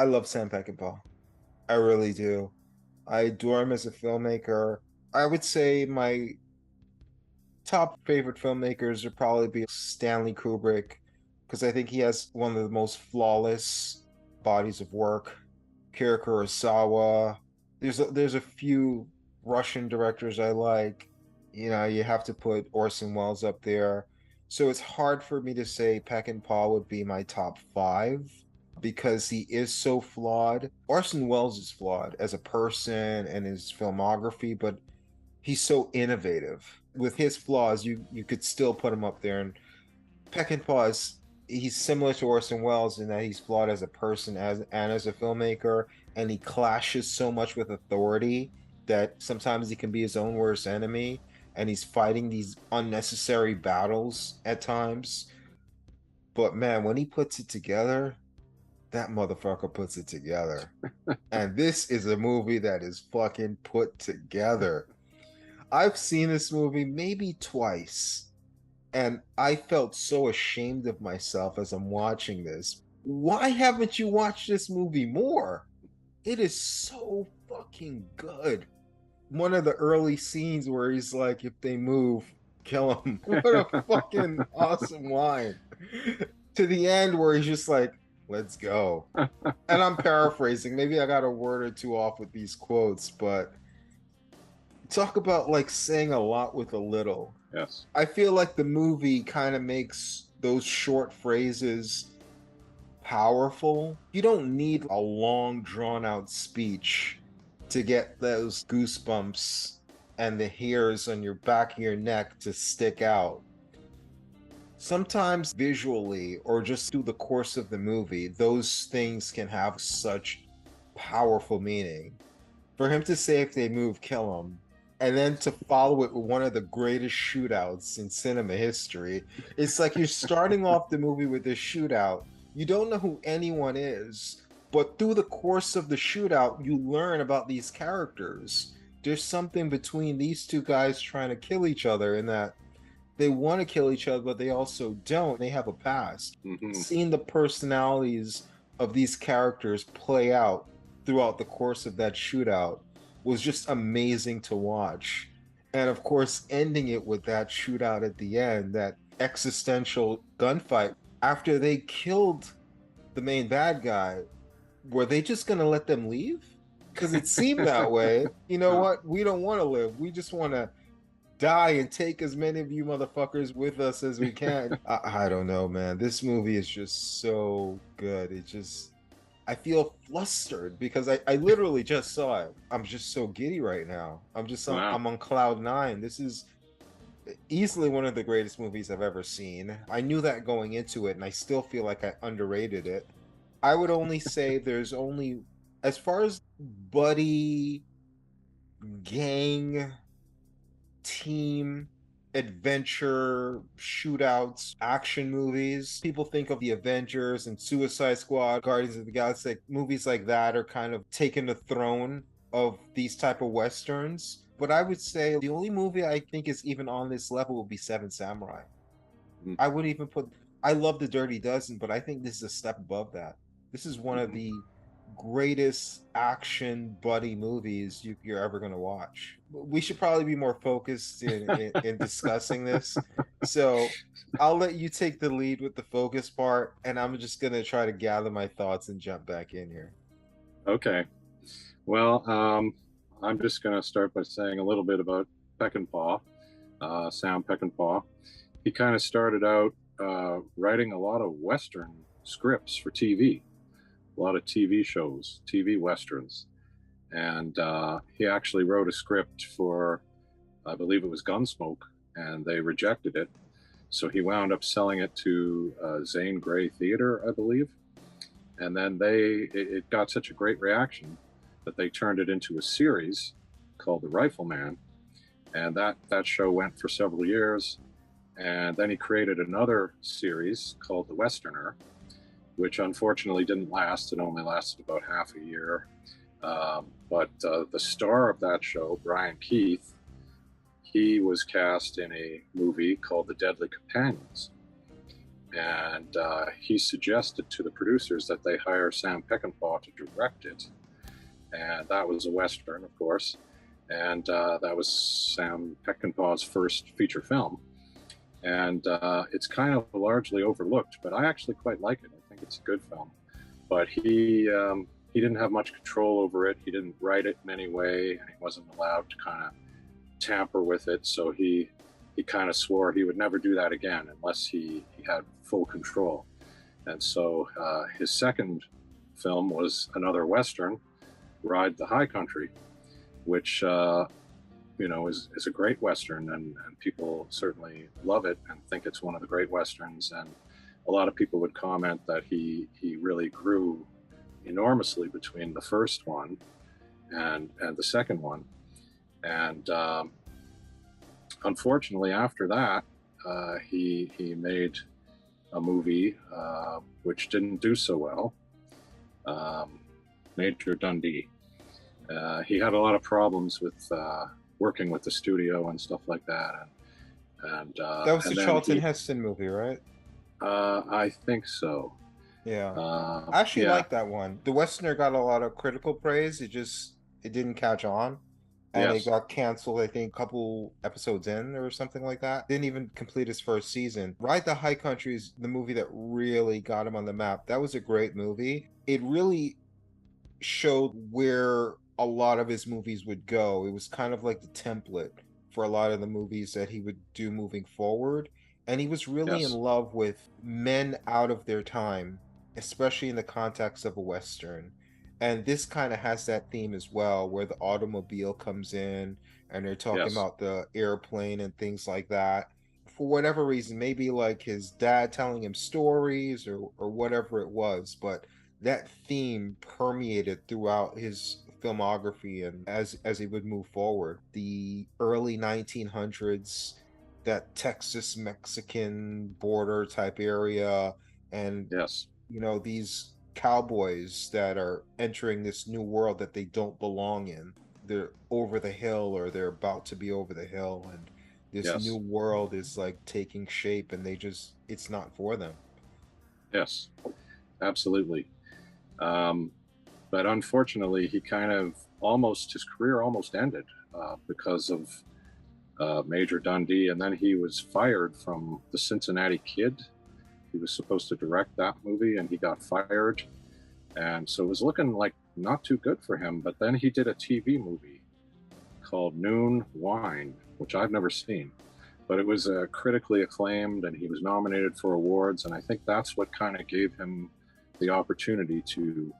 I love Sam Peckinpah. I really do. I adore him as a filmmaker. I would say my top favorite filmmakers would probably be Stanley Kubrick, because I think he has one of the most flawless bodies of work. Akira Kurosawa. There's a few Russian directors I like. You know, you have to put Orson Welles up there. So it's hard for me to say Peckinpah would be my top five because he is so flawed. Orson Welles is flawed as a person and his filmography, but he's so innovative. With his flaws, you could still put him up there. And Peckinpah is he's similar to Orson Welles in that he's flawed as a person and as a filmmaker, and he clashes so much with authority that sometimes he can be his own worst enemy, and he's fighting these unnecessary battles at times. But man, when he puts it together, that motherfucker puts it together. And this is a movie that is fucking put together. I've seen this movie maybe twice, and I felt so ashamed of myself as I'm watching this. Why haven't you watched this movie more? It is so fucking good. One of the early scenes where he's like, if they move, kill them. What a fucking awesome line. To the end where he's just like, let's go. And I'm paraphrasing. Maybe I got a word or two off with these quotes, but talk about like saying a lot with a little. Yes. I feel like the movie kind of makes those short phrases powerful. You don't need a long, drawn out speech to get those goosebumps and the hairs on your back of your neck to stick out. Sometimes visually or just through the course of the movie, those things can have such powerful meaning. For him to say if they move, kill them, and then to follow it with one of the greatest shootouts in cinema history. It's like you're starting off the movie with this shootout. You don't know who anyone is, but through the course of the shootout, you learn about these characters. There's something between these two guys trying to kill each other in that they want to kill each other, but they also don't. They have a past. Mm-hmm. Seeing the personalities of these characters play out throughout the course of that shootout was just amazing to watch. And of course, ending it with that shootout at the end, that existential gunfight. After they killed the main bad guy, were they just going to let them leave? Because it seemed that way. You know what? We don't want to live. We just want to die and take as many of you motherfuckers with us as we can. I don't know, man. This movie is just so good. I feel flustered because I literally just saw it. I'm just so giddy right now. I'm on cloud nine. This is easily one of the greatest movies I've ever seen. I knew that going into it, and I still feel like I underrated it. I would only say there's only, as far as buddy, gang, team, adventure, shootouts, action movies. People think of the Avengers and Suicide Squad, Guardians of the Galaxy, movies like that are kind of taking the throne of these type of westerns. But I would say the only movie I think is even on this level would be Seven Samurai. Mm-hmm. I wouldn't even put, I love The Dirty Dozen, but I think this is a step above that. This is one of the greatest action buddy movies you're ever going to watch. We should probably be more focused in discussing this. So I'll let you take the lead with the focus part, and I'm just going to try to gather my thoughts and jump back in here. Okay. Well, I'm just going to start by saying a little bit about Peckinpah, Sam Peckinpah. He kind of started out writing a lot of Western scripts for TV. A lot of TV shows, TV westerns. And he actually wrote a script for, I believe it was Gunsmoke, and they rejected it. So he wound up selling it to Zane Grey Theater, I believe. And then it got such a great reaction that they turned it into a series called The Rifleman. And that show went for several years. And then he created another series called The Westerner, which unfortunately didn't last. It only lasted about half a year. But the star of that show, Brian Keith, he was cast in a movie called The Deadly Companions. And and he suggested to the producers that they hire Sam Peckinpah to direct it, and that was a Western, of course, and that was Sam Peckinpah's first feature film, and it's kind of largely overlooked, but I actually quite like it. I think it's a good film, but he didn't have much control over it. He didn't write it in any way, and he wasn't allowed to kind of tamper with it, so he kind of swore he would never do that again unless he had full control. And so his second film was another Western, Ride the High Country, which is a great Western, and people certainly love it and think it's one of the great Westerns. And a lot of people would comment that he really grew enormously between the first one and the second one. And unfortunately, after that, he made a movie which didn't do so well, Major Dundee. He had a lot of problems with working with the studio and stuff like that. And that was and the Charlton Heston movie, right? I think so. Yeah. I actually yeah. like that one. The Westerner got a lot of critical praise. It didn't catch on. And Yes. it got canceled, I think, a couple episodes in or something like that. Didn't even complete its first season. Ride the High Country is the movie that really got him on the map. That was a great movie. It really showed where a lot of his movies would go. It was kind of like the template for a lot of the movies that he would do moving forward. And he was really in Yes. love with men out of their time, especially in the context of a Western. And this kind of has that theme as well, where the automobile comes in and they're talking Yes. about the airplane and things like that. For whatever reason, maybe like his dad telling him stories or whatever it was, but that theme permeated throughout his filmography and as he would move forward. The early 1900s, that Texas Mexican border type area, and Yes. these cowboys that are entering this new world that they don't belong in. They're over the hill or they're about to be over the hill, and this new Yes. world is like taking shape and it's not for them. Yes. Absolutely. But unfortunately, he kind of his career almost ended because of Major Dundee, and then he was fired from The Cincinnati Kid. He was supposed to direct that movie, and he got fired, and so it was looking like not too good for him. But then he did a TV movie called Noon Wine, which I've never seen, but it was critically acclaimed, and he was nominated for awards, and I think that's what kind of gave him the opportunity to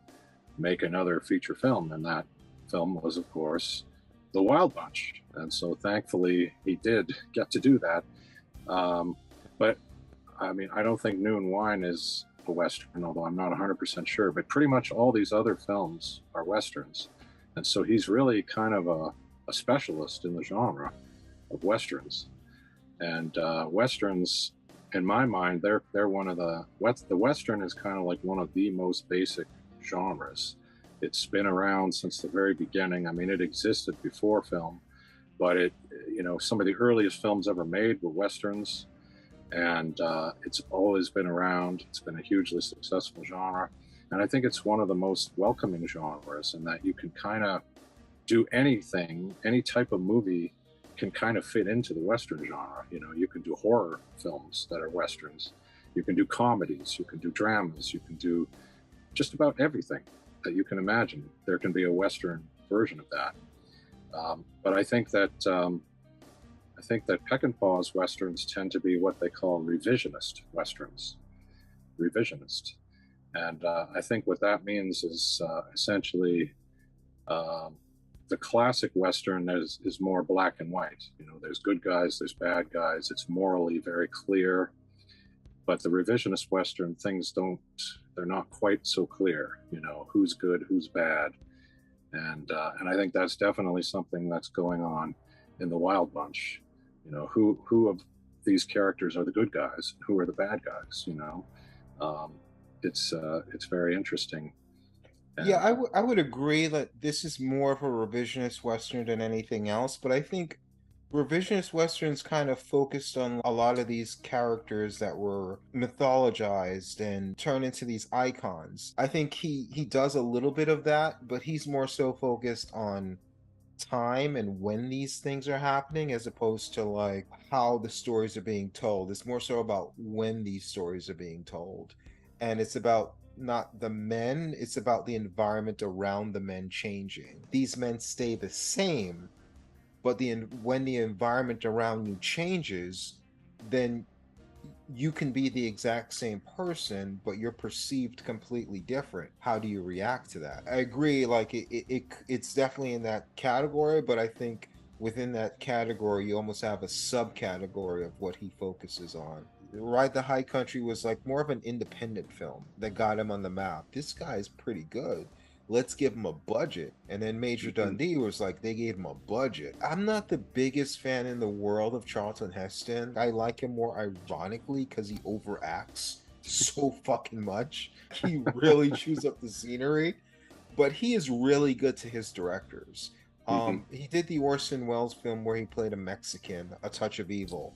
make another feature film, and that film was, of course, The Wild Bunch. And so thankfully he did get to do that. But I mean, I don't think Noon Wine is a Western, although I'm not 100% sure, but pretty much all these other films are Westerns. And so he's really kind of a specialist in the genre of Westerns. And Westerns, in my mind, they're one of the Western is kind of like one of the most basic genres. It's been around since the very beginning. I mean, it existed before film, but some of the earliest films ever made were Westerns, and it's always been around. It's been a hugely successful genre, and I think it's one of the most welcoming genres in that you can kind of do anything, any type of movie can kind of fit into the Western genre. You can do horror films that are Westerns, you can do comedies, you can do dramas, you can do just about everything that you can imagine. There can be a Western version of that. But I think that Peckinpah's Westerns tend to be what they call revisionist Westerns. Revisionist. And I think what that means is essentially the classic Western is more black and white. There's good guys, there's bad guys. It's morally very clear. But the revisionist Western, they're not quite so clear, who's good, who's bad. And I think that's definitely something that's going on in The Wild Bunch. Who of these characters are the good guys? Who are the bad guys? It's very interesting. Yeah, I would agree that this is more of a revisionist Western than anything else, but I think Revisionist Westerns kind of focused on a lot of these characters that were mythologized and turned into these icons. I think he does a little bit of that, but he's more so focused on time and when these things are happening as opposed to like how the stories are being told. It's more so about when these stories are being told. And it's about not the men, it's about the environment around the men changing. These men stay the same, but when the environment around you changes, then you can be the exact same person, but you're perceived completely different. How do you react to that? I agree, like it's definitely in that category, but I think within that category, you almost have a subcategory of what he focuses on. Ride the High Country was like more of an independent film that got him on the map. This guy's pretty good. Let's give him a budget. And then Major Dundee was like, they gave him a budget. I'm not the biggest fan in the world of Charlton Heston. I like him more ironically because he overacts so fucking much. He really chews up the scenery, but he is really good to his directors. He did the Orson Welles film where he played a Mexican, A Touch of Evil,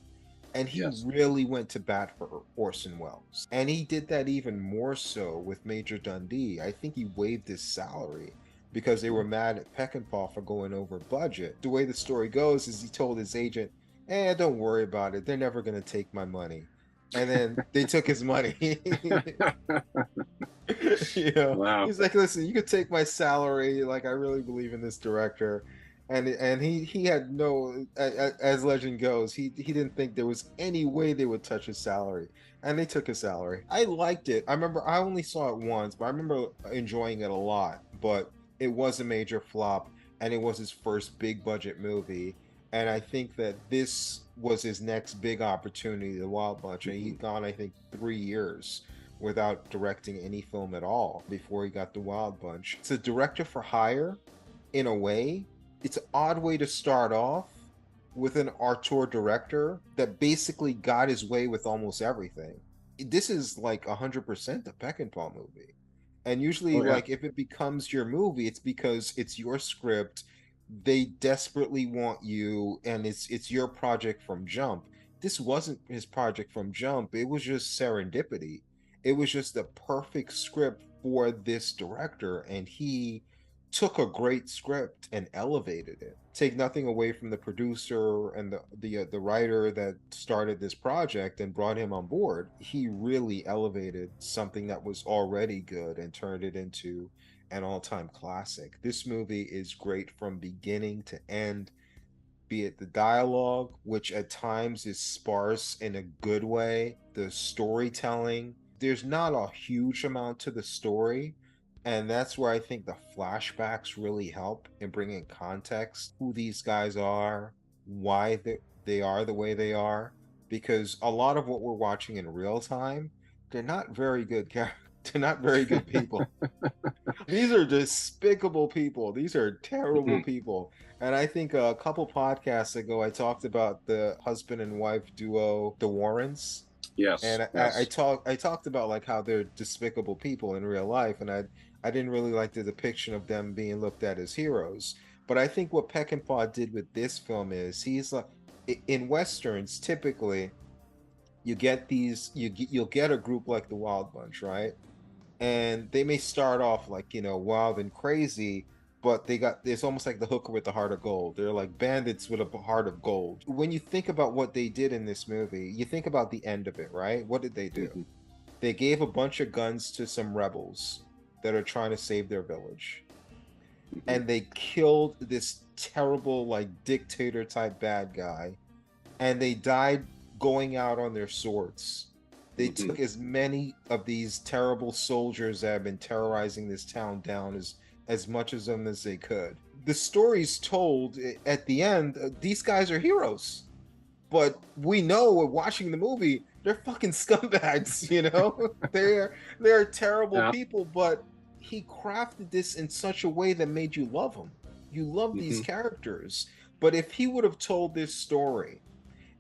and he Yes. really went to bat for Orson Welles. And he did that even more so with Major Dundee. I think he waived his salary because they were mad at Peckinpah for going over budget. The way the story goes is he told his agent, don't worry about it. They're never going to take my money. And then they took his money. Wow. He's like, listen, you could take my salary. Like, I really believe in this director. And he had no, as legend goes, he didn't think there was any way they would touch his salary, and they took his salary. I liked it. I remember I only saw it once, but I remember enjoying it a lot. But it was a major flop, and it was his first big budget movie. And I think that this was his next big opportunity, The Wild Bunch. And he'd gone, I think, 3 years without directing any film at all before he got The Wild Bunch. It's a director for hire, in a way. It's an odd way to start off with an auteur director that basically got his way with almost everything. This is like 100% a Peckinpah movie. And usually, Oh yeah. like, if it becomes your movie, it's because it's your script. They desperately want you, and it's your project from jump. This wasn't his project from jump. It was just serendipity. It was just the perfect script for this director, and he took a great script and elevated it. Take nothing away from the producer and the writer that started this project and brought him on board. He really elevated something that was already good and turned it into an all-time classic. This movie is great from beginning to end, be it the dialogue, which at times is sparse in a good way, the storytelling. There's not a huge amount to the story, and that's where I think the flashbacks really help in bringing context, who these guys are, why they are the way they are, because a lot of what we're watching in real time, they're not very good characters. They're not very good people. These are despicable people. These are terrible people. And I think a couple podcasts ago, I talked about the husband and wife duo, the Warrens. Yes. And Yes. I talked about like how they're despicable people in real life, and I didn't really like the depiction of them being looked at as heroes. But I think what Peckinpah did with this film is he's like, in westerns typically you get these you'll get a group like the Wild Bunch, right? And they may start off like, wild and crazy, but it's almost like the hooker with the heart of gold. They're like bandits with a heart of gold. When you think about what they did in this movie, you think about the end of it, right? What did they do? They gave a bunch of guns to some rebels that are trying to save their village, and they killed this terrible like dictator type bad guy, and they died going out on their swords. They took as many of these terrible soldiers that have been terrorizing this town down as much of them as they could. The story's told at the end, these guys are heroes. But we know, we're watching the movie, they're fucking scumbags, they're terrible Yeah. people, but he crafted this in such a way that made you love them. You love these characters. But if he would have told this story,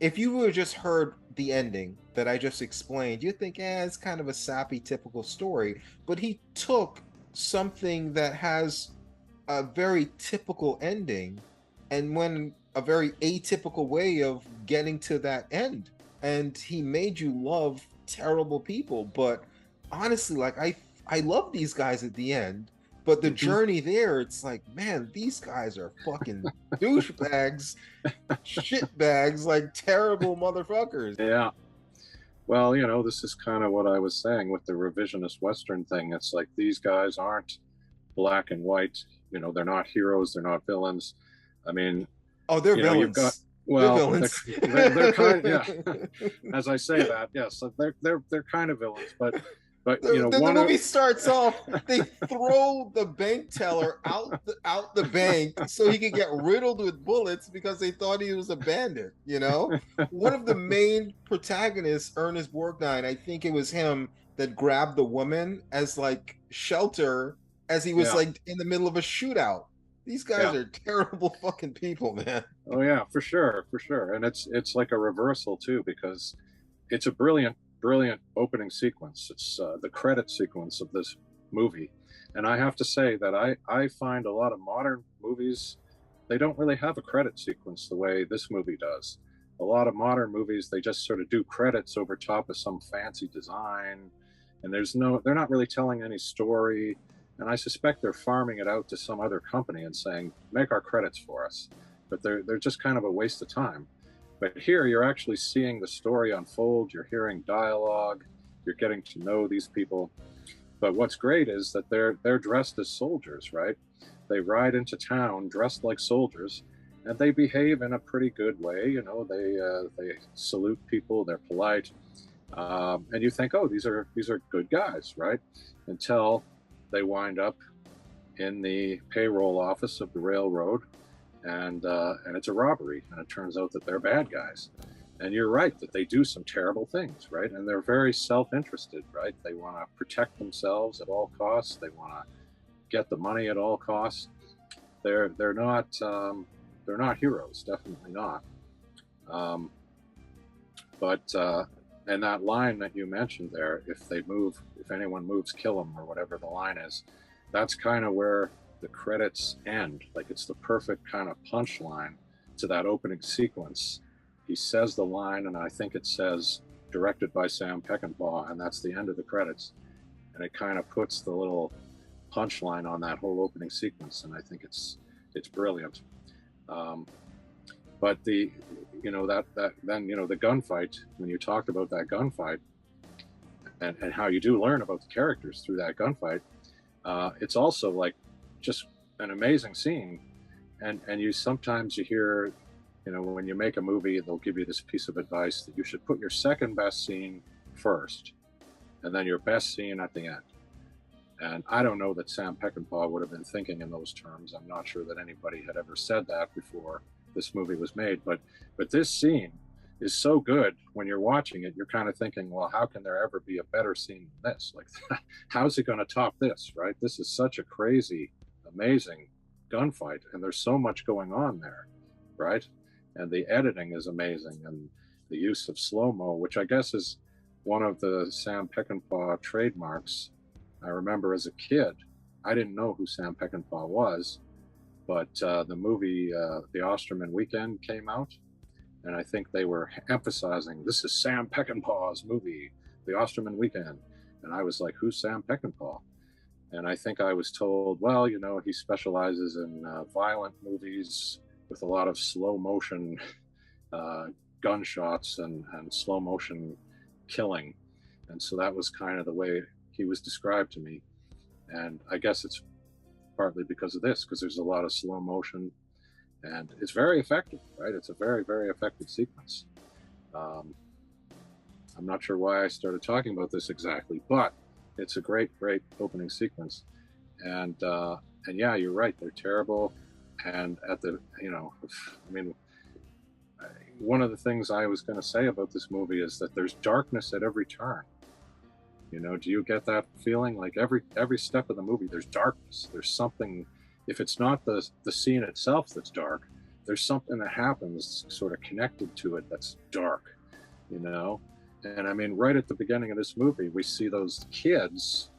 if you would have just heard the ending that I just explained, you'd think, it's kind of a sappy, typical story. But he took something that has a very typical ending, and when a very atypical way of getting to that end. And he made you love terrible people. But honestly, like I love these guys at the end, but the Hmm. journey there, it's like, man, these guys are fucking douchebags, shitbags, like terrible motherfuckers. Yeah. Well, this is kind of what I was saying with the revisionist Western thing. It's like these guys aren't black and white. They're not heroes. They're not villains. I mean, Oh, they're you've got, villains. They're well, villains. they're kind, yeah. As I say that, yes, they're kind of villains, but The movie starts off, they throw the bank teller out the bank so he could get riddled with bullets because they thought he was a bandit. One of the main protagonists, Ernest Borgnine, I think it was him that grabbed the woman as like shelter as he was yeah, like in the middle of a shootout. These guys yeah. are terrible fucking people, man. Oh yeah, for sure, for sure. And it's like a reversal too, because it's a brilliant opening sequence. It's the credit sequence of this movie. And I have to say that I find a lot of modern movies, they don't really have a credit sequence the way this movie does. A lot of modern movies, they just sort of do credits over top of some fancy design, and they're not really telling any story. And I suspect they're farming it out to some other company and saying, make our credits for us. But they're just kind of a waste of time. But here you're actually seeing the story unfold, you're hearing dialogue, you're getting to know these people. But what's great is that they're dressed as soldiers, right? They ride into town dressed like soldiers, and they behave in a pretty good way. They salute people, they're polite, and you think, oh, these are good guys, right? Until they wind up in the payroll office of the railroad, and it's a robbery, and it turns out that they're bad guys. And you're right that they do some terrible things, right? And they're very self-interested, right? They want to protect themselves at all costs. They want to get the money at all costs. They're not heroes, definitely not. Um, but and that line that you mentioned there, if anyone moves, kill them, or whatever the line is, that's kind of where the credits end. Like, it's the perfect kind of punchline to that opening sequence. He says the line, and I think it says directed by Sam Peckinpah, and that's the end of the credits. And it kind of puts the little punchline on that whole opening sequence, and I think it's brilliant. But the gunfight, when you talked about that gunfight, and how you do learn about the characters through that gunfight, it's also like just an amazing scene. And you sometimes you hear, when you make a movie, they'll give you this piece of advice that you should put your second best scene first, and then your best scene at the end. And I don't know that Sam Peckinpah would have been thinking in those terms. I'm not sure that anybody had ever said that before this movie was made. But this scene is so good. When you're watching it, you're kind of thinking, well, how can there ever be a better scene than this? Like, how's it going to top this, right? This is such a crazy, amazing gunfight, and there's so much going on there, right? And the editing is amazing, and the use of slow-mo, which I guess is one of the Sam Peckinpah trademarks. I remember as a kid, I didn't know who Sam Peckinpah was, but the movie The Osterman Weekend came out, and I think they were emphasizing, this is Sam Peckinpah's movie, The Osterman Weekend. And I was like, who's Sam Peckinpah? And I think I was told, well, he specializes in violent movies with a lot of slow motion gunshots and slow motion killing. And so that was kind of the way he was described to me. And I guess it's partly because of this, because there's a lot of slow motion, and it's very effective, right? It's a very, very effective sequence. I'm not sure why I started talking about this exactly, but it's a great opening sequence. And yeah, you're right, they're terrible. And one of the things I was going to say about this movie is that there's darkness at every turn. Do you get that feeling? Like every step of the movie, there's darkness. There's something. If it's not the scene itself that's dark, there's something that happens sort of connected to it that's dark. And I mean, right at the beginning of this movie, we see those kids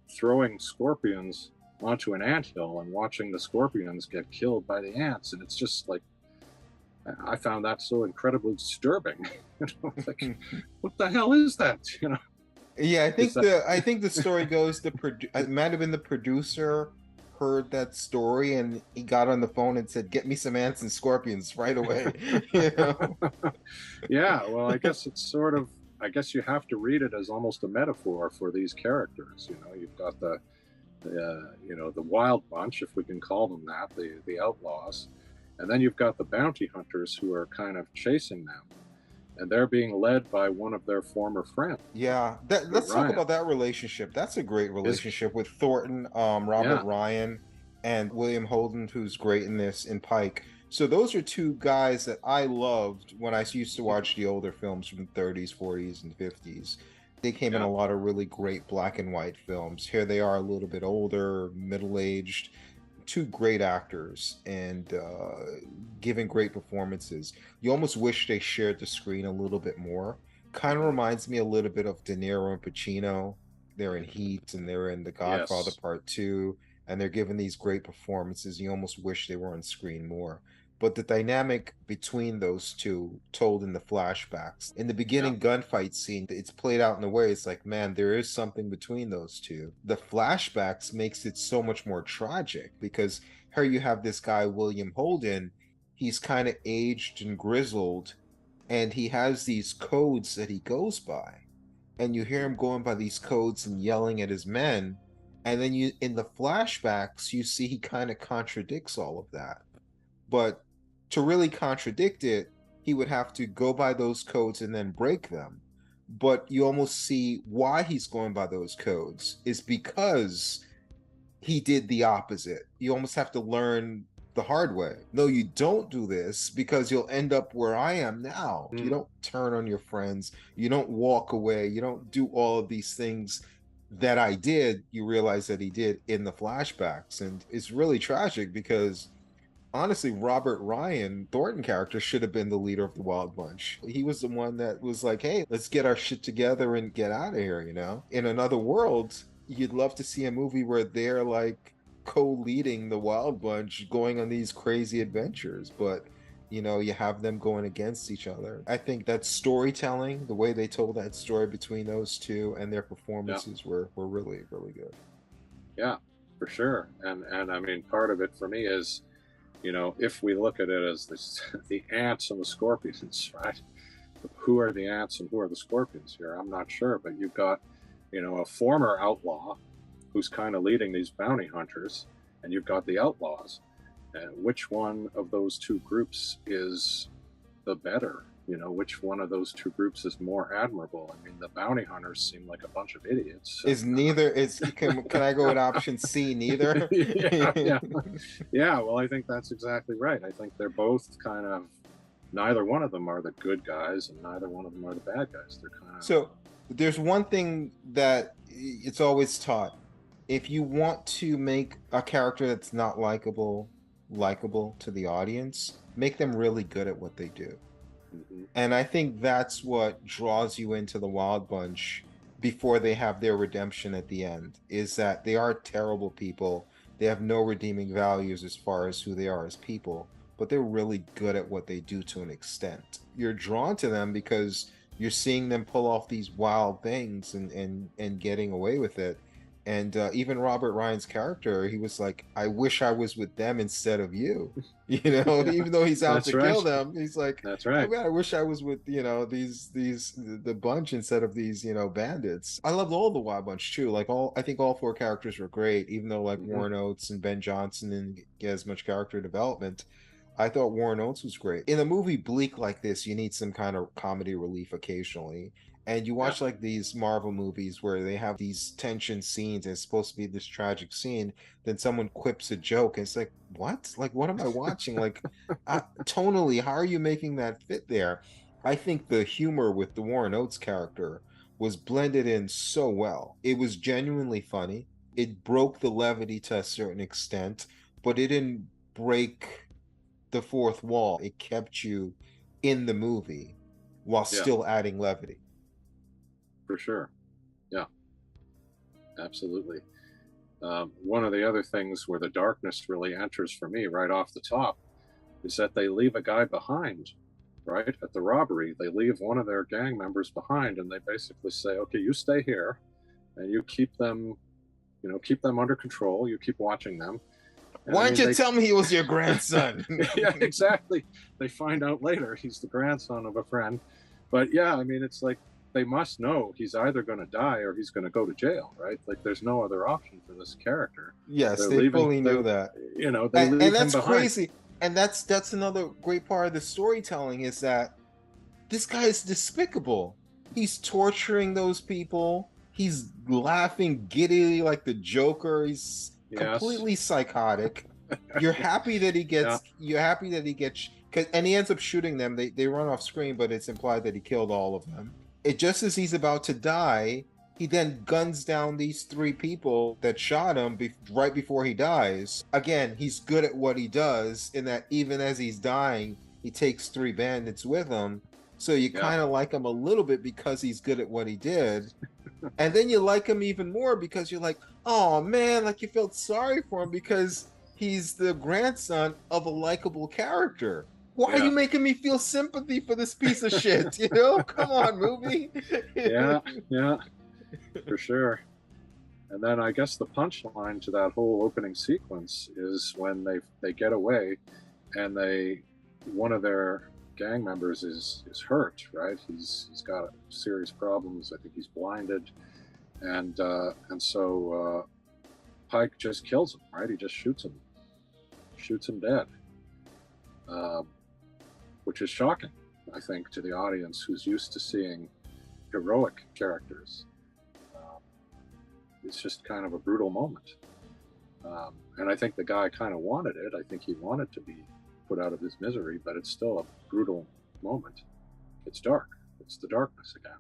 throwing scorpions onto an anthill and watching the scorpions get killed by the ants, and it's just like, I found that so incredibly disturbing. Like, what the hell is that? Yeah, Is that I think the story goes it might have been the producer heard that story and he got on the phone and said, "Get me some ants and scorpions right away." You know? yeah, well, I guess it's sort of, I guess you have to read it as almost a metaphor for these characters. You've got the wild bunch, if we can call them that, the outlaws, and then you've got the bounty hunters who are kind of chasing them, and they're being led by one of their former friends. Yeah, Robert let's talk Ryan about that relationship. That's a great is, relationship with Thornton, Robert yeah, Ryan, and William Holden, who's great in this, in Pike. So those are two guys that I loved when I used to watch the older films from the 30s, 40s, and 50s. They came in yeah, a lot of really great black and white films. Here they are a little bit older, middle-aged, two great actors and giving great performances. You almost wish they shared the screen a little bit more. Kind of mhm, reminds me a little bit of De Niro and Pacino. They're in Heat and they're in The Godfather yes, Part 2, and they're giving these great performances. You almost wish they were on screen more. But the dynamic between those two told in the flashbacks. In the yeah, beginning gunfight scene, it's played out in a way it's like, man, there is something between those two. The flashbacks makes it so much more tragic because here you have this guy, William Holden. He's kind of aged and grizzled, and he has these codes that he goes by. And you hear mhm, him going by these codes and yelling at his men. And then you in the flashbacks, you see he kind of contradicts all of that. But to really contradict it, he would have to go by those codes and then break them. But you almost see why he's going by those codes is because he did the opposite. You almost have to learn the hard way. No, you don't do this because you'll end up where I am now. You mm, don't turn on your friends. You don't walk away. You don't do all of these things that I did. You realize that he did in the flashbacks. And it's really tragic because honestly, Robert Ryan, Thornton character, should have been the leader of the Wild Bunch. He was the one that was like, hey, let's get our shit together and get out of here, you know? In another world, you'd love to see a movie where they're like co-leading the Wild Bunch going on these crazy adventures, but you have them going against each other. I think that storytelling, the way they told that story between those two and their yeah, performances were really, really good. yeah, for sure. And I mean, part of it for me is, if we look at it as this, the ants and the scorpions, right? Who are the ants and who are the scorpions here? I'm not sure, but you've got, a former outlaw who's kind of leading these bounty hunters, and you've got the outlaws. And which one of those two groups is the better? Which one of those two groups is more admirable? I mean, the bounty hunters seem like a bunch of idiots. Is neither is can I go with option C, neither? Yeah, yeah, yeah. Well, I think that's exactly right. I think they're both kind of, neither one of them are the good guys, and neither one of them are the bad guys. They're kind of, So there's one thing that it's always taught. If you want to make a character that's not likable to the audience, make them really good at what they do. mhm, And I think that's what draws you into the Wild Bunch before they have their redemption at the end, is that they are terrible people. They have no redeeming values as far as who they are as people, but they're really good at what they do to an extent. You're drawn to them because you're seeing them pull off these wild things and getting away with it. And even Robert Ryan's character, he was like, I wish I was with them instead of you. yeah, Even though he's out that's to kill right. them, he's like, That's I right. mean, I wish I was with, these the bunch instead of these, bandits. I loved all the Wild Bunch too. Like I think all four characters were great, even though like Hmm. Warren Oates and Ben Johnson didn't get as much character development. I thought Warren Oates was great. In a movie bleak like this, you need some kind of comedy relief occasionally. And you Yeah. watch like these Marvel movies where they have these tension scenes and it's supposed to be this tragic scene, then someone quips a joke and it's like, what? Like, what am I watching? Like, tonally, how are you making that fit there? I think the humor with the Warren Oates character was blended in so well. It was genuinely funny. It broke the levity to a certain extent, but it didn't break the fourth wall. It kept you in the movie while Yeah, still adding levity. for sure. Yeah, absolutely. One of the other things where the darkness really enters for me right off the top is that they leave a guy behind, right? At the robbery, they leave one of their gang members behind, and they basically say, okay, you stay here and you keep them, keep them under control. You keep watching them. And, Why didn't you tell me he was your grandson? yeah, exactly. They find out later he's the grandson of a friend. But yeah, I mean, it's like they must know he's either going to die or he's going to go to jail, right? Like there's no other option for this character. Yes, they fully knew that. They leave and that's him behind. crazy. And that's another great part of the storytelling is that this guy is despicable. He's torturing those people. He's laughing giddily like the Joker. He's completely psychotic. You're happy that he gets. You're happy that he gets. And he ends up shooting them. They run off screen, but it's implied that he killed all of them. Just as he's about to die, he then guns down these 3 people that shot him right before he dies. Again, he's good at what he does in that even as he's dying, he takes 3 bandits with him. So you kind of like him a little bit because he's good at what he did. And then you like him even more because you're like, oh man, like you felt sorry for him because he's the grandson of a likable character. Why are you making me feel sympathy for this piece of shit? Come on, movie. yeah, for sure. And then I guess the punchline to that whole opening sequence is when they get away, and one of their gang members is hurt, right? He's got serious problems. I think he's blinded, and so Pike just kills him, right? He just shoots him dead. Which is shocking, I think, to the audience who's used to seeing heroic characters. It's just kind of a brutal moment. And I think the guy kind of wanted it. I think he wanted to be put out of his misery, but it's still a brutal moment. It's dark. It's the darkness again.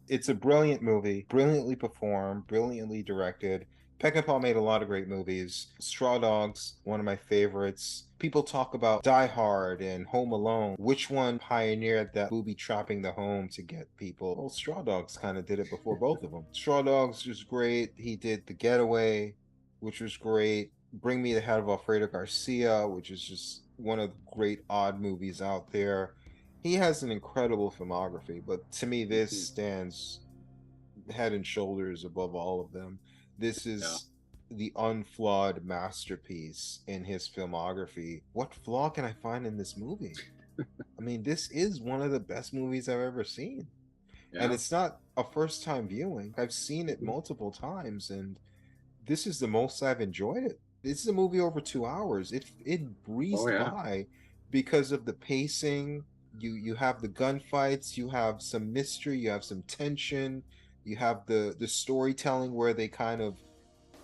It's a brilliant movie, brilliantly performed, brilliantly directed. Peckinpah made a lot of great movies. Straw Dogs, one of my favorites. People talk about Die Hard and Home Alone. Which one pioneered that booby trapping the home to get people? Well, Straw Dogs kind of did it before both of them. Straw Dogs was great. He did The Getaway, which was great. Bring Me the Head of Alfredo Garcia, which is just one of the great odd movies out there. He has an incredible filmography, but to me, this stands head and shoulders above all of them. This is the unflawed masterpiece in his filmography. What flaw can I find in this movie? I mean, this is one of the best movies I've ever seen. And it's not a first time viewing. I've seen it multiple times, and this is the most I've enjoyed it. This is a movie over 2 hours. It breezed by because of the pacing. You have the gunfights, you have some mystery, you have some tension, you have the storytelling where they kind of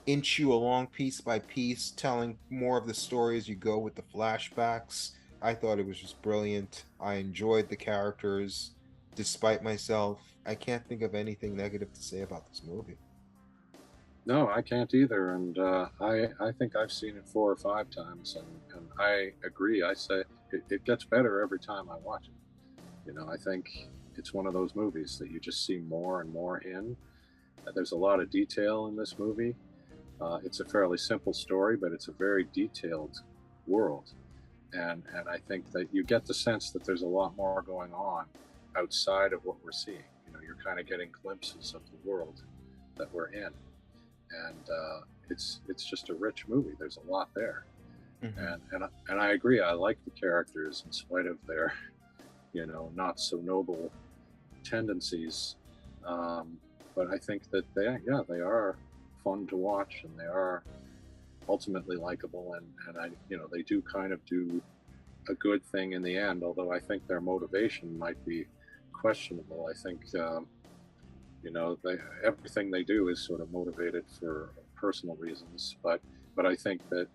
inch you along piece by piece, telling more of the story as you go with the flashbacks. I thought it was just brilliant. I enjoyed the characters despite myself. I can't think of anything negative to say about this movie. No, I can't either. And I think I've seen it 4 or 5 times, and I agree. I say it gets better every time I watch it. I think it's one of those movies that you just see more and more in. There's a lot of detail in this movie. It's a fairly simple story, but it's a very detailed world. And I think that you get the sense that there's a lot more going on outside of what we're seeing. You're kind of getting glimpses of the world that we're in. And it's just a rich movie. There's a lot there. Mm-hmm. And I agree. I like the characters in spite of their, not so noble tendencies. But I think that they are fun to watch, and they are ultimately likable, and they do kind of do a good thing in the end, although I think their motivation might be questionable. I think everything they do is sort of motivated for personal reasons, but I think that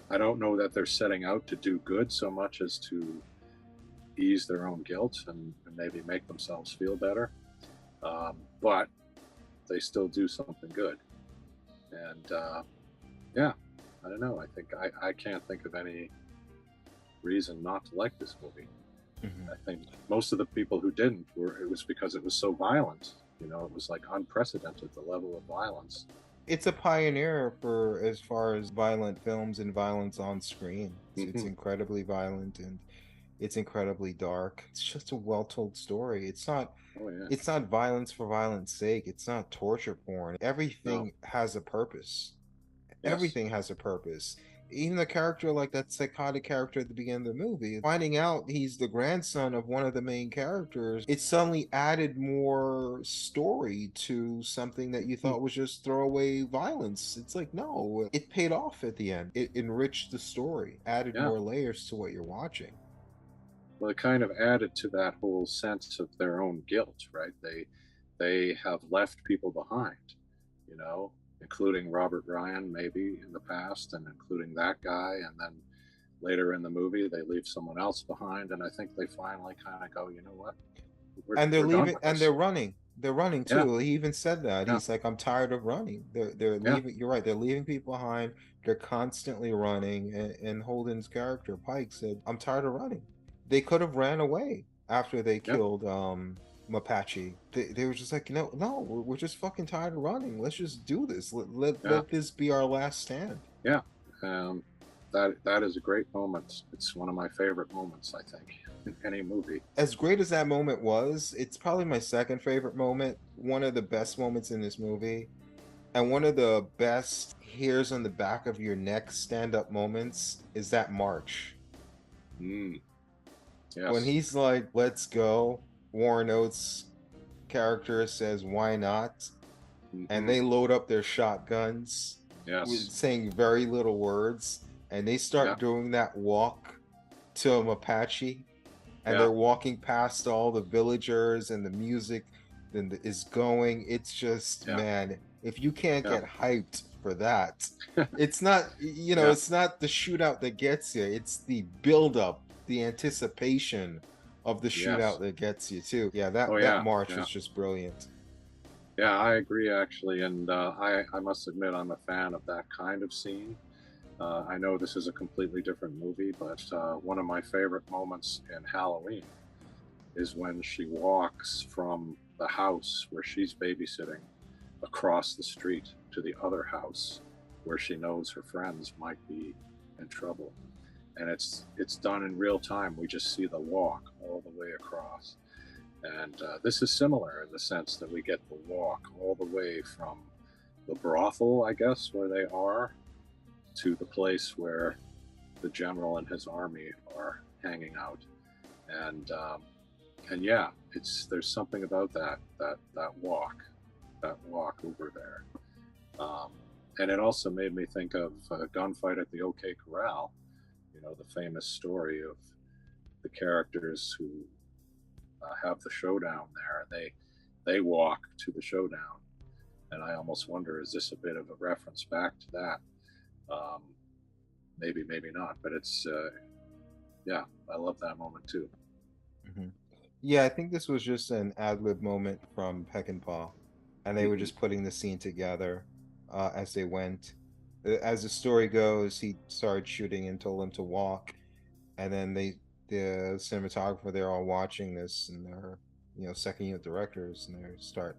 I don't know that they're setting out to do good so much as to ease their own guilt and maybe make themselves feel better, but they still do something good. And I don't know. I think I can't think of any reason not to like this movie. Mm-hmm. I think most of the people who didn't it was because it was so violent. It was like unprecedented, the level of violence. It's a pioneer for as far as violent films and violence on screen. It's Hmm. incredibly violent and it's incredibly dark. It's just a well-told story. Oh yeah. It's not violence for violence sake. It's not torture porn. No. Everything has a purpose. Yes. Everything has a purpose. Even the character, like that psychotic character at the beginning of the movie, finding out he's the grandson of one of the main characters, it suddenly added more story to something that you Hmm. thought was just throwaway violence. It's like, no, it paid off at the end. It enriched the story, added Yeah. more layers to what you're watching. Well, it kind of added to that whole sense of their own guilt, right? They have left people behind, you know, including Robert Ryan maybe in the past, and including that guy, and then later in the movie they leave someone else behind, and I think they finally kind of go, you know what, And they're we're done leaving with and this. they're running. They're running Yeah, too. He even said that. yeah, He's like, I'm tired of running. They're yeah, leaving. You're right. They're leaving people behind. They're constantly running. And Holden's character, Pike, said, I'm tired of running. They could have ran away after they yeah, killed Mapache. They were just like, no, we're just fucking tired of running. Let's just do this. yeah, Let this be our last stand. yeah. Um, that is a great moment. It's one of my favorite moments, I think, in any movie. As great as that moment was, it's probably my second favorite moment. One of the best moments in this movie. And one of the best hairs on the back of your neck stand up moments is that march. Mm, When yes. he's like, let's go, Warren Oates' character says, why not? And Hmm. they load up their shotguns with Yes. saying very little words. And they Yeah. start doing that walk to a Apache. And Yeah. they're walking past all the villagers and the music then is going. It's just, Yeah. man, if you can't Yeah. get hyped for that, it's not, Yeah. it's not the shootout that gets you. It's the build up, the anticipation of the shootout Yes. that gets you too. Yeah, Oh that yeah. march Yeah. was just brilliant. Yeah. I agree actually, and I must admit I'm a fan of that kind of scene. I know this is a completely different movie, but one of my favorite moments in Halloween is when she walks from the house where she's babysitting across the street to the other house where she knows her friends might be in trouble, and it's done in real time. We just see the walk all the way across, and this is similar in the sense that we get the walk all the way from the brothel, I guess, where they are, to the place where the general and his army are hanging out, and yeah, it's there's something about that walk over there. Um, and it also made me think of a gunfight at the OK Corral, you know, the famous story of the characters who have the showdown there. They walk to the showdown, and I almost wonder, is this a bit of a reference back to that? Um, maybe, maybe not, but it's yeah, I love that moment too. Mhm. Yeah, I think this was just an ad lib moment from Peckinpah, and they were Hmm. just putting the scene together as they went. As the story goes, he started shooting and told him to walk, and then the cinematographer, they're all watching this, and they're, second unit directors, and they start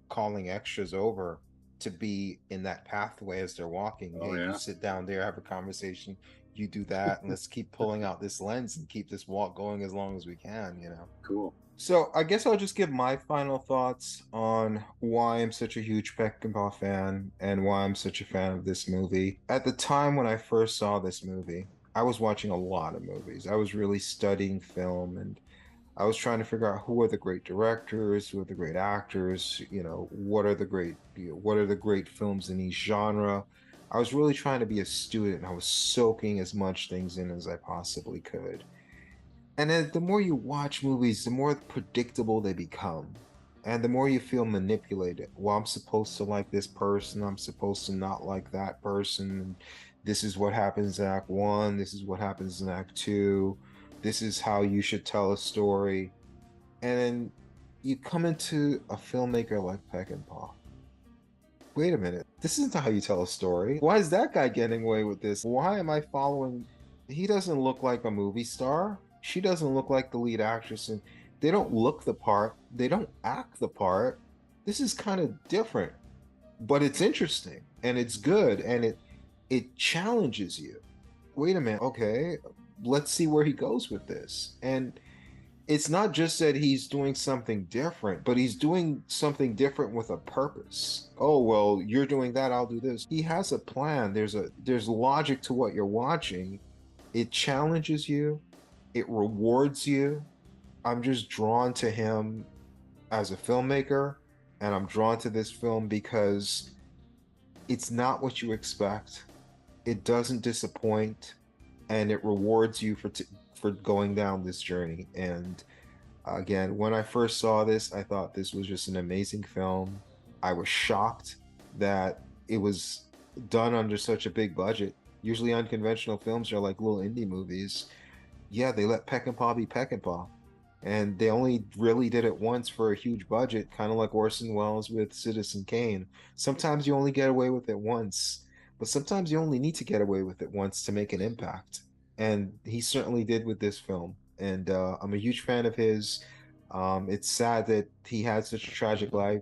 calling extras over to be in that pathway as they're walking. Oh Hey, you yeah, sit down there, have a conversation, you do that, and let's keep pulling out this lens and keep this walk going as long as we can. cool. So I guess I'll just give my final thoughts on why I'm such a huge Peckinpah fan and why I'm such a fan of this movie. At the time when I first saw this movie, I was watching a lot of movies. I was really studying film and I was trying to figure out who are the great directors, who are the great actors, what are the great films in each genre. I was really trying to be a student and I was soaking as much things in as I possibly could. And then the more you watch movies, the more predictable they become. And the more you feel manipulated. Well, I'm supposed to like this person, I'm supposed to not like that person. This is what happens in Act One, this is what happens in Act Two, this is how you should tell a story. And then you come into a filmmaker like Peckinpah. Wait a minute, this isn't how you tell a story. Why is that guy getting away with this? Why am I following? He doesn't look like a movie star. She doesn't look like the lead actress, and they don't look the part. They don't act the part. This is kind of different. but it's interesting and it's good and it challenges you. Wait a minute, okay, let's see where he goes with this. And it's not just that he's doing something different, but he's doing something different with a purpose. Oh, well, you're doing that, I'll do this. He has a plan. There's logic to what you're watching. It challenges you, it rewards you. I'm just drawn to him as a filmmaker, and I'm drawn to this film because it's not what you expect. It doesn't disappoint, and it rewards you for going down this journey. And again, when I first saw this, I thought this was just an amazing film. I was shocked that it was done under such a big budget. Usually, unconventional films are like little indie movies. Yeah, they let Peckinpah be Peckinpah. And they only really did it once for a huge budget, kind of like Orson Welles with Citizen Kane. Sometimes you only get away with it once, but sometimes you only need to get away with it once to make an impact. And he certainly did with this film. And I'm a huge fan of his. It's sad that he had such a tragic life.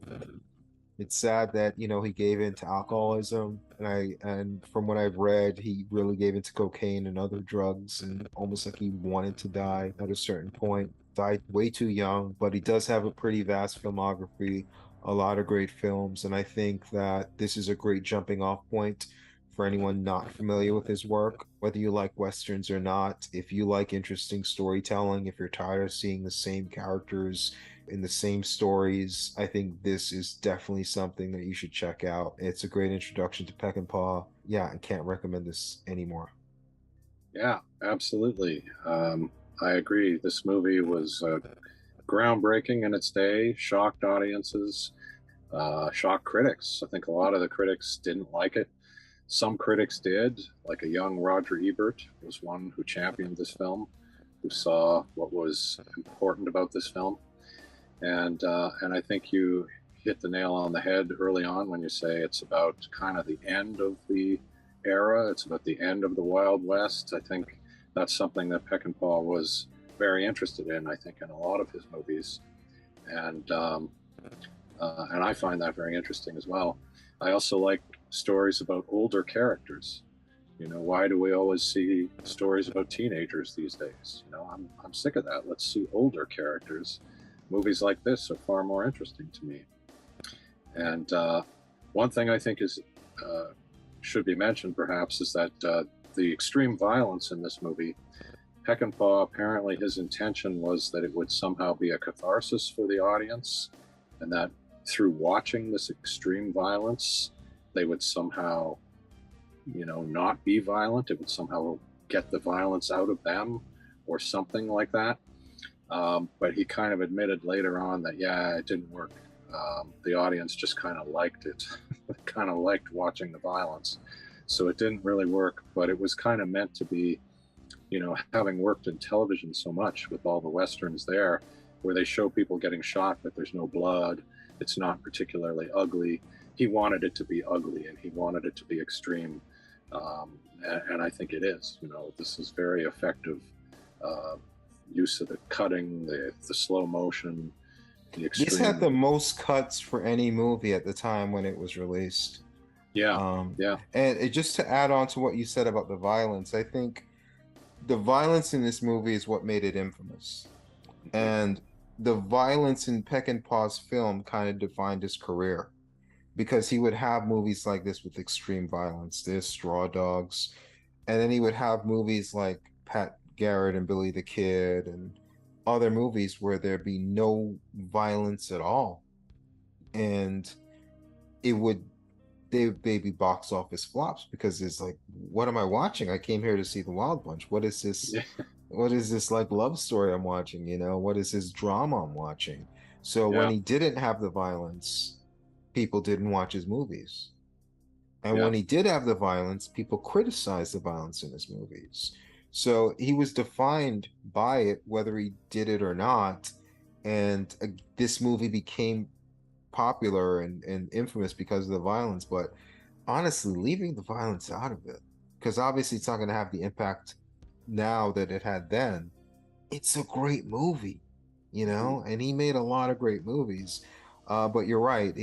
It's sad that, he gave in to alcoholism, and from what I've read, he really gave into cocaine and other drugs, and almost like he wanted to die at a certain point. Died way too young, but he does have a pretty vast filmography, a lot of great films, and I think that this is a great jumping off point for anyone not familiar with his work, whether you like westerns or not. If you like interesting storytelling, if you're tired of seeing the same characters in the same stories, I think this is definitely something that you should check out. It's a great introduction to Peckinpah. Yeah, I can't recommend this anymore. Yeah, absolutely. I agree. This movie was groundbreaking in its day, shocked audiences, shocked critics. I think a lot of the critics didn't like it. Some critics did, like a young Roger Ebert was one who championed this film, who saw what was important about this film. And I think you hit the nail on the head early on when you say it's about kind of the end of the era. It's about the end of the Wild West. I think that's something that Peckinpah was very interested in. I think in a lot of his movies, and I find that very interesting as well. I also like stories about older characters. Why do we always see stories about teenagers these days? I'm sick of that. Let's see older characters. Movies like this are far more interesting to me. And one thing I think is should be mentioned, perhaps, is that the extreme violence in this movie, Peckinpah, apparently his intention was that it would somehow be a catharsis for the audience, and that through watching this extreme violence, they would somehow, not be violent. It would somehow get the violence out of them or something like that. But he kind of admitted later on that, yeah, it didn't work. The audience just kind of liked it, kind of liked watching the violence. So it didn't really work, but it was kind of meant to be, having worked in television so much with all the Westerns there, where they show people getting shot, but there's no blood. It's not particularly ugly. He wanted it to be ugly, and he wanted it to be extreme. And I think it is. This is very effective use of the cutting, the slow motion, the extreme. This had the most cuts for any movie at the time when it was released. Yeah, yeah. And just to add on to what you said about the violence, I think the violence in this movie is what made it infamous. And the violence in Peckinpah's film kind of defined his career because he would have movies like this with extreme violence. There's Straw Dogs. And then he would have movies like Pat Garrett and Billy the Kid and other movies where there'd be no violence at all. And it would they'd be box office flops because it's like, what am I watching? I came here to see the Wild Bunch. What is this? Yeah. What is this like love story I'm watching? What is this drama I'm watching? So when Yeah. he didn't have the violence, people didn't watch his movies. And Yeah. when he did have the violence, people criticized the violence in his movies. So he was defined by it, whether he did it or not. And this movie became popular and infamous because of the violence. But honestly, leaving the violence out of it, because obviously it's not going to have the impact now that it had then. It's a great movie, and he made a lot of great movies. But you're right.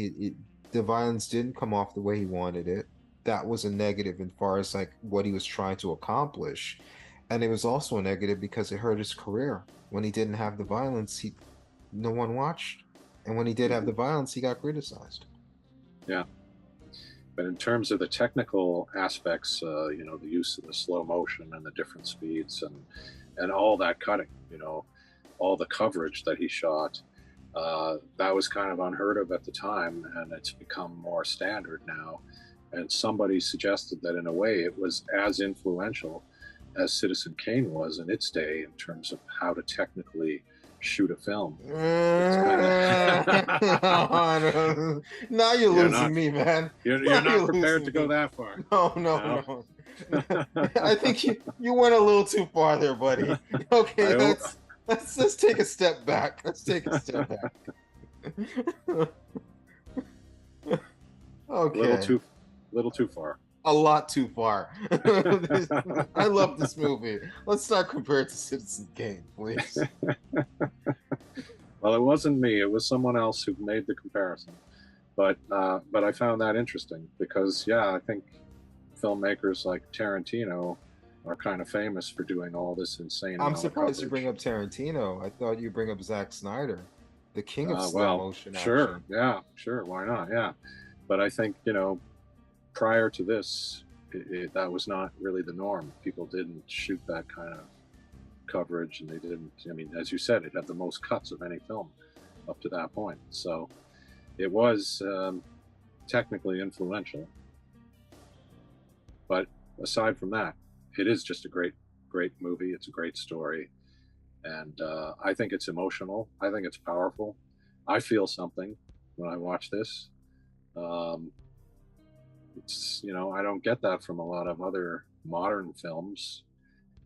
the violence didn't come off the way he wanted it. That was a negative as far as like what he was trying to accomplish. And it was also a negative because it hurt his career. When he didn't have the violence, he no one watched. And when he did have the violence, he got criticized. Yeah. But in terms of the technical aspects, the use of the slow motion and the different speeds and all that cutting, all the coverage that he shot, that was kind of unheard of at the time, and it's become more standard now. And somebody suggested that in a way it was as influential as Citizen Kane was in its day in terms of how to technically shoot a film. Now you're losing me, man. You're not prepared to go that far. No. I think you went a little too far there, buddy. Okay, let's take a step back. Let's take a step back. Okay. Little too far. A lot too far. I love this movie. Let's not compare it to Citizen Kane, please. Well, it wasn't me. It was someone else who made the comparison. But I found that interesting because, I think filmmakers like Tarantino are kind of famous for doing all this insane. I'm surprised you bring up Tarantino. I thought you'd bring up Zack Snyder, the king of slow motion action. Sure, why not? Yeah, but I think prior to this, that was not really the norm. People didn't shoot that kind of coverage, and they didn't. I mean, as you said, it had the most cuts of any film up to that point. So it was technically influential. But aside from that, it is just a great movie. It's a great story, and I think it's emotional. I think it's powerful. I feel something when I watch this. It's I don't get that from a lot of other modern films.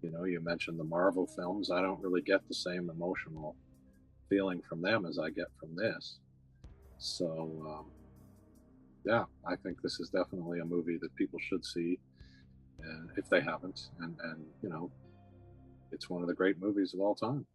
You mentioned the Marvel films. I don't really get the same emotional feeling from them as I get from this. So I think this is definitely a movie that people should see, if they haven't. And it's one of the great movies of all time.